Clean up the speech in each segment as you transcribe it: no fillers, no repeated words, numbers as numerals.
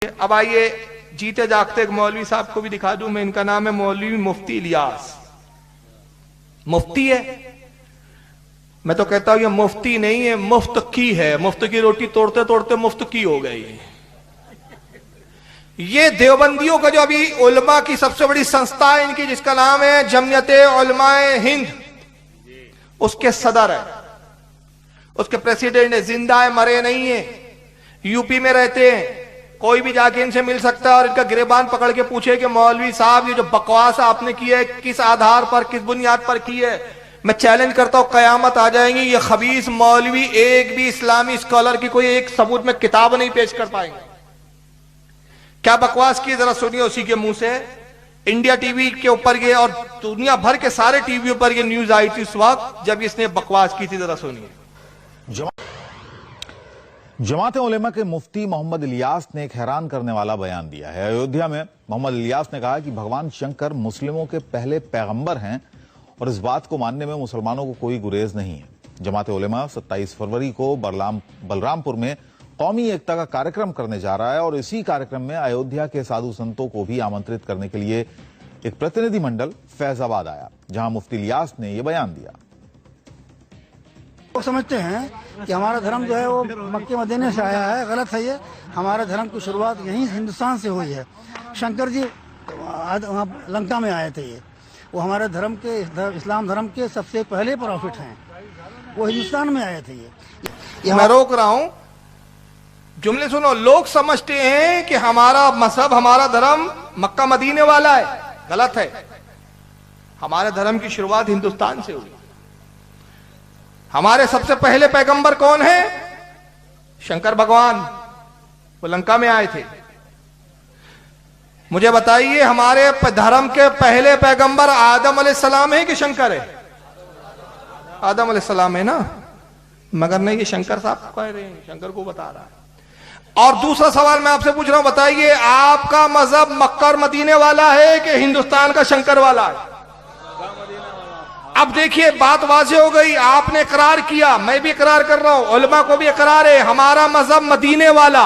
अब आइए जीते जागते एक मौलवी साहब को भी दिखा दूं मैं। इनका नाम है मौलवी मुफ्ती इलियास। मुफ्ती है, मैं तो कहता हूं ये मुफ्ती नहीं है, मुफ्त की है। मुफ्त की रोटी तोड़ते तोड़ते मुफ्त की हो गई। ये देवबंदियों का जो अभी उलमा की सबसे बड़ी संस्था है इनकी, जिसका नाम है जमयते उलमाए हिंद, उसके सदर है, उसके प्रेसिडेंट है। जिंदा है, मरे नहीं है, यूपी में रहते हैं। कोई भी जाके इनसे मिल सकता है और इनका गिरेबान पकड़ के पूछे कि मौलवी साहब ये जो बकवास आपने की है किस आधार पर, किस बुनियाद पर की है, मैं चैलेंज करता हूं कयामत आ जाएंगी ये खबीस मौलवी एक भी इस्लामी स्कॉलर की कोई एक सबूत में किताब नहीं पेश कर पाएंगे। क्या बकवास की जरा सुनिए उसी के मुंह से। इंडिया टीवी के ऊपर ये और दुनिया भर के सारे टीवी पर ये न्यूज आई थी उस वक्त जब इसने बकवास की थी। जरा सुनिए। जमात उलेमा के मुफ्ती मोहम्मद इलियास ने एक हैरान करने वाला बयान दिया है। अयोध्या में मोहम्मद इलियास ने कहा कि भगवान शंकर मुस्लिमों के पहले पैगंबर हैं और इस बात को मानने में मुसलमानों को कोई गुरेज नहीं है। जमात उलेमा 27 फरवरी को बलरामपुर में कौमी एकता का कार्यक्रम करने जा रहा है और इसी कार्यक्रम में अयोध्या के साधु संतों को भी आमंत्रित करने के लिए एक प्रतिनिधिमंडल फैजाबाद आया, जहां मुफ्ती इलियास ने यह बयान दिया। लोग समझते हैं कि हमारा धर्म जो है वो मक्के मदीने से आया है। गलत है ये। हमारे धर्म की शुरुआत यहीं हिंदुस्तान से हुई है। शंकर जी वहाँ लंका में आए थे। ये वो हमारे धर्म के, इस्लाम धर्म के सबसे पहले प्रॉफिट हैं। वो हिंदुस्तान में आए थे। ये मैं रोक रहा हूं, जुमले सुनो। लोग समझते हैं कि हमारा मजहब, हमारा धर्म मक्का मदीने वाला है। गलत है। हमारे धर्म की शुरुआत हिंदुस्तान से हुई। हमारे सबसे पहले पैगंबर कौन है? शंकर भगवान। वो लंका में आए थे। मुझे बताइए, हमारे धर्म के पहले पैगंबर आदम अलैहिस्सलाम है कि शंकर है? आदम अलैहिस्सलाम है ना, मगर नहीं, ये शंकर साहब कह रहे हैं, शंकर को बता रहा है। और दूसरा सवाल मैं आपसे पूछ रहा हूं, बताइए आपका मजहब मक्का और मदीने वाला है कि हिंदुस्तान का शंकर वाला है? अब देखिए बात वाज़ेह हो गई। आपने इकरार किया, मैं भी इकरार कर रहा हूं, उलमा को भी इकरार है, हमारा मजहब मदीने वाला,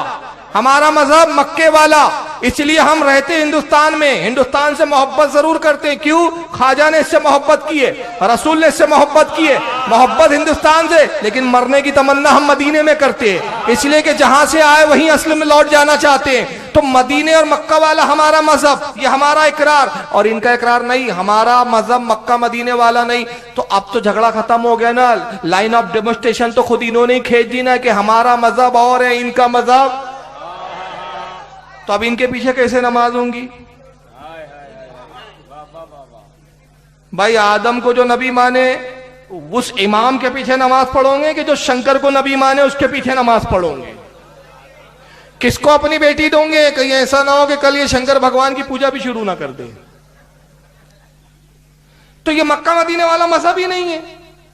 हमारा मजहब मक्के वाला। इसलिए हम रहते हिंदुस्तान में, हिंदुस्तान से मोहब्बत जरूर करते हैं। क्यों? ख्वाजा ने इससे मोहब्बत की है, रसूल ने इससे मोहब्बत की है। मोहब्बत हिंदुस्तान से, लेकिन मरने की तमन्ना हम मदीने में करते हैं, इसलिए कि जहां से आए वहीं असल में लौट जाना चाहते हैं। तो मदीने और मक्का वाला हमारा मजहब, ये हमारा इकरार। और इनका इकरार नहीं, हमारा मजहब मक्का मदीने वाला नहीं। तो अब तो झगड़ा खत्म हो गया ना। लाइन ऑफ डेमोन्स्ट्रेशन तो खुद इन्होंने ही खींच दी ना कि हमारा मजहब और है, इनका मजहब। तो अब इनके पीछे कैसे नमाज होंगी? भाई आदम को जो नबी माने उस इमाम के पीछे नमाज पढ़ोगे कि जो शंकर को नबी माने उसके पीछे नमाज पढ़ोगे? किसको अपनी बेटी दोगे? कहीं ऐसा ना हो कि कल ये शंकर भगवान की पूजा भी शुरू ना कर दे। तो ये मक्का मदीने वाला मजहब ही नहीं है।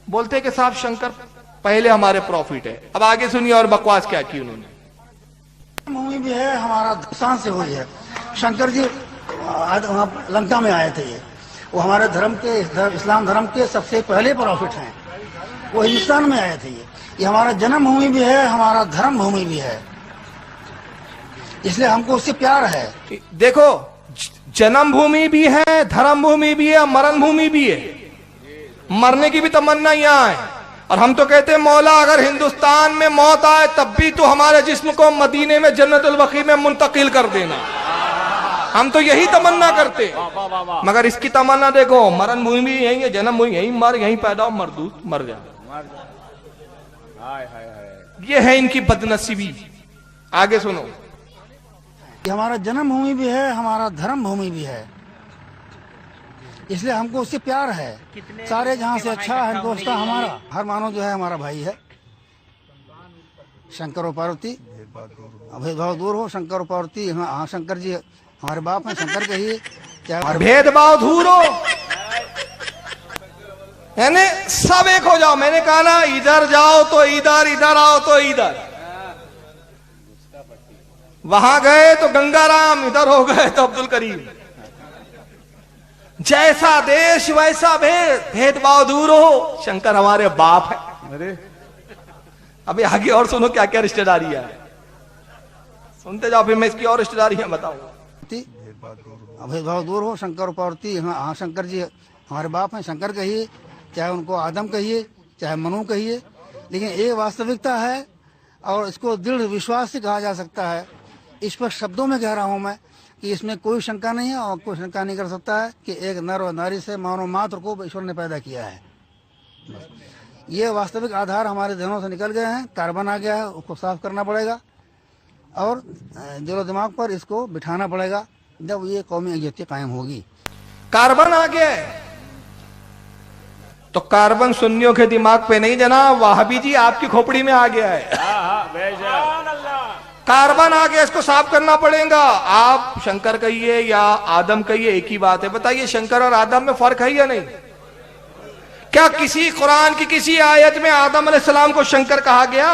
बोलते कि साहब शंकर पहले हमारे प्रॉफिट है। अब आगे सुनिए और बकवास क्या की उन्होंने। भूमि भी है, हमारा हिंदुस्तान से हुई है। शंकर जी वहाँ लंका में आए थे। ये वो हमारे धर्म के, इस्लाम धर्म के सबसे पहले प्रॉफिट हैं। वो हिंदुस्तान में आए थे। ये हमारा जन्मभूमि भी है, हमारा धर्म भूमि भी है, इसलिए हमको उससे प्यार है। देखो, जन्मभूमि भी है, धर्म भूमि भी है, मरण भूमि भी है। मरने की भी तमन्ना यहां है। और हम तो कहते हैं मौला अगर हिंदुस्तान में मौत आए तब भी तो हमारे जिस्म को मदीने में जन्नतुल बकी में मुंतकिल कर देना। हम तो यही तमन्ना करते हैं। मगर इसकी तमन्ना देखो, मरण भूमि यही है, जन्म भूमि यही, मर यही पैदा हो, मरदूत मर जा। ये है इनकी बदनसीबी। आगे सुनो। हमारा जन्मभूमि भी है, हमारा धर्म भूमि भी है, इसलिए हमको उससे प्यार है। सारे जहां से अच्छा है हिंदुस्तान हमारा। हर मानव जो है हमारा भाई है। शंकर और पार्वती, भेदभाव दूर हो। शंकर और पार्वती, हाँ शंकर जी हमारे बाप हैं, शंकर के ही चाहे भेदभाव दूर हो, यानी सब एक हो जाओ। मैंने कहा ना, इधर जाओ तो इधर, इधर आओ तो इधर। वहां गए तो गंगाराम, इधर हो गए तो अब्दुल करीम। जैसा देश वैसा भेद, भेदभाव दूर हो। शंकर हमारे बाप है। अरे अभी आगे और सुनो क्या क्या रिश्तेदारी है। सुनते जाओ, फिर मैं इसकी और रिश्तेदारियां बताऊंगा। भेदभाव दूर हो, शंकर और पार्वती, हाँ शंकर जी हमारे बाप हैं, शंकर कहिए, चाहे उनको आदम कहिए, चाहे मनु कहिए, लेकिन एक वास्तविकता है और इसको दृढ़ विश्वास से कहा जा सकता है, इस पर शब्दों में कह रहा हूँ मैं कि इसमें कोई शंका नहीं है और कोई शंका नहीं कर सकता है कि एक नर और नारी से मानव मात्र को ईश्वर ने पैदा किया है। ये वास्तविक आधार हमारे ध्यानों से निकल गए हैं, कार्बन आ गया है, उसको साफ करना पड़ेगा और दिलो दिमाग पर इसको बिठाना पड़ेगा, जब ये कौमी यकजहती कायम होगी। कार्बन आ गया है तो कार्बन सुन्नियों के दिमाग पे नहीं जनाब, वहाबी जी आपकी खोपड़ी में आ गया है। कार्बन आ गया, इसको साफ करना पड़ेगा। आप शंकर कहिए या आदम कहिए, एक ही बात है। बताइए शंकर और आदम में फर्क है या नहीं? क्या किसी कुरान की किसी आयत में आदम अलैहिस्सलाम को शंकर कहा गया?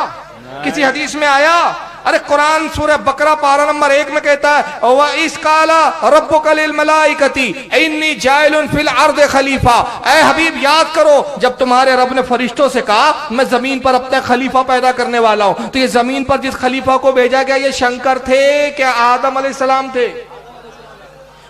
किसी हदीस में आया? अरे कुरान सूरह बकरा पारा नंबर 1 में कहता है व इस काला रब्बुका लिल मलाइकती इन्नी जाइलुन फिल अर्द खलीफा। ऐ हबीब याद करो, जब तुम्हारे रब ने फरिश्तों से कहा मैं जमीन पर अपना खलीफा पैदा करने वाला हूं, तो ये जमीन पर जिस खलीफा को भेजा गया ये शंकर थे क्या आदम अलैहिस्सलाम थे?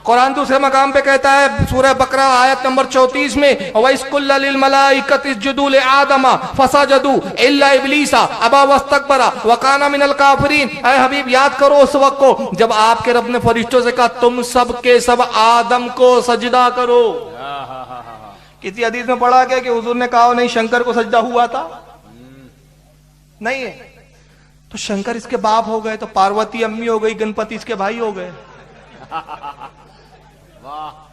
कुरान दूसरे मकाम पे कहता है सूरह बकरा आयत नंबर 34 में वइस्कुल्ला लिल मलाइकति इसजुदू ले आदमा फसजदू इल्ला इब्लीसा अबा वस्तकबरा व काना मिनल काफिरीन। ऐ हबीब याद करो उस वक्त को जब आपके रब ने फरिश्तों से कहा तुम सब के सब आदम को सजदा करो। किसी हदीस में पढ़ा गया कि हुजूर ने कहा नहीं शंकर को सजदा हुआ था? नहीं है। तो शंकर इसके बाप हो गए, तो पार्वती अम्मी हो गई, गणपति इसके भाई हो गए। वाह।